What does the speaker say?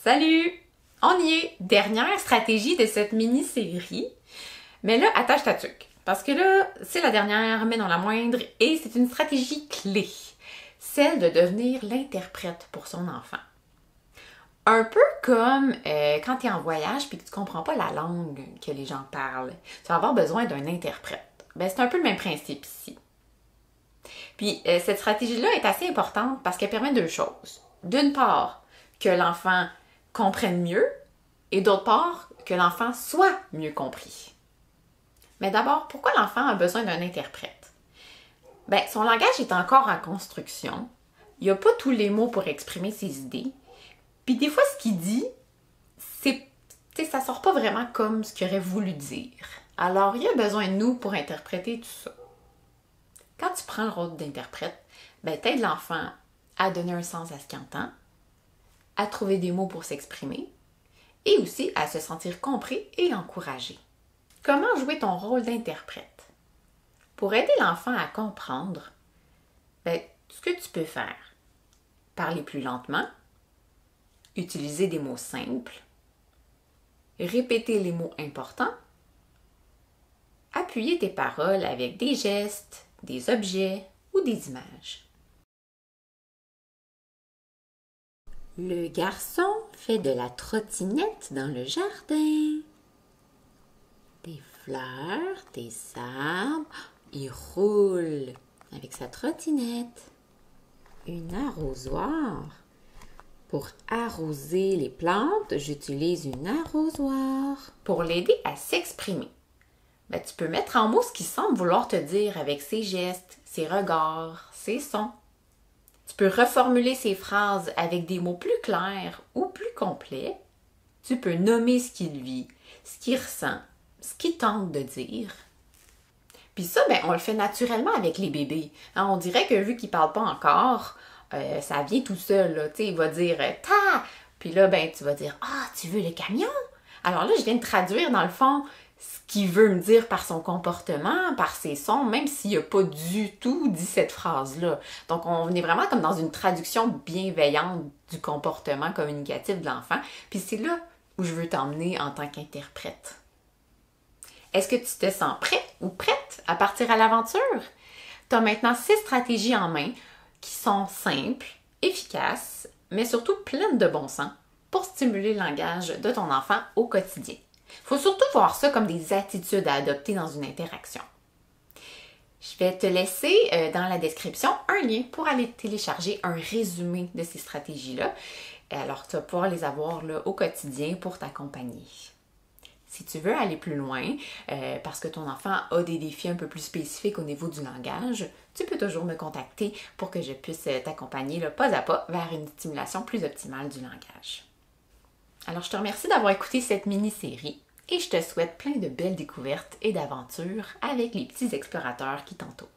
Salut! On y est! Dernière stratégie de cette mini-série. Mais là, attache ta tuque. Parce que là, c'est la dernière, mais non la moindre, et c'est une stratégie clé. Celle de devenir l'interprète pour son enfant. Un peu comme quand tu es en voyage et que tu comprends pas la langue que les gens parlent. Tu vas avoir besoin d'un interprète. Ben, c'est un peu le même principe ici. Puis, cette stratégie-là est assez importante parce qu'elle permet deux choses. D'une part, que l'enfant comprenne mieux et d'autre part, que l'enfant soit mieux compris. Mais d'abord, pourquoi l'enfant a besoin d'un interprète? Ben, son langage est encore en construction. Il n'a pas tous les mots pour exprimer ses idées. Puis des fois, ce qu'il dit, ça sort pas vraiment comme ce qu'il aurait voulu dire. Alors, il a besoin de nous pour interpréter tout ça. Quand tu prends le rôle d'interprète, ben, t'aides l'enfant à donner un sens à ce qu'il entend, à trouver des mots pour s'exprimer et aussi à se sentir compris et encouragé. Comment jouer ton rôle d'interprète? Pour aider l'enfant à comprendre, ben, ce que tu peux faire, parler plus lentement, utiliser des mots simples, répéter les mots importants, appuyer tes paroles avec des gestes, des objets ou des images. Le garçon fait de la trottinette dans le jardin. Des fleurs, des arbres, il roule avec sa trottinette. Une arrosoir. Pour arroser les plantes, j'utilise une arrosoir. Pour l'aider à s'exprimer, ben, tu peux mettre en mots ce qu'il semble vouloir te dire avec ses gestes, ses regards, ses sons. Tu peux reformuler ses phrases avec des mots plus clairs ou plus complets. Tu peux nommer ce qu'il vit, ce qu'il ressent, ce qu'il tente de dire. Puis ça, ben, on le fait naturellement avec les bébés. Hein, on dirait que vu qu'ils ne parlent pas encore, ça vient tout seul. Là. Il va dire « ta ». Puis là, ben, tu vas dire « ah, tu veux le camion ?» Alors là, je viens de traduire dans le fond ce qu'il veut me dire par son comportement, par ses sons, même s'il n'a pas du tout dit cette phrase-là. Donc, on est vraiment comme dans une traduction bienveillante du comportement communicatif de l'enfant. Puis c'est là où je veux t'emmener en tant qu'interprète. Est-ce que tu te sens prêt ou prête à partir à l'aventure? Tu as maintenant 6 stratégies en main qui sont simples, efficaces, mais surtout pleines de bon sens pour stimuler le langage de ton enfant au quotidien. Il faut surtout voir ça comme des attitudes à adopter dans une interaction. Je vais te laisser dans la description un lien pour aller télécharger un résumé de ces stratégies-là. Alors, tu vas pouvoir les avoir là, au quotidien pour t'accompagner. Si tu veux aller plus loin, parce que ton enfant a des défis un peu plus spécifiques au niveau du langage, tu peux toujours me contacter pour que je puisse t'accompagner là, pas à pas vers une stimulation plus optimale du langage. Alors, je te remercie d'avoir écouté cette mini-série et je te souhaite plein de belles découvertes et d'aventures avec les petits explorateurs qui t'entourent.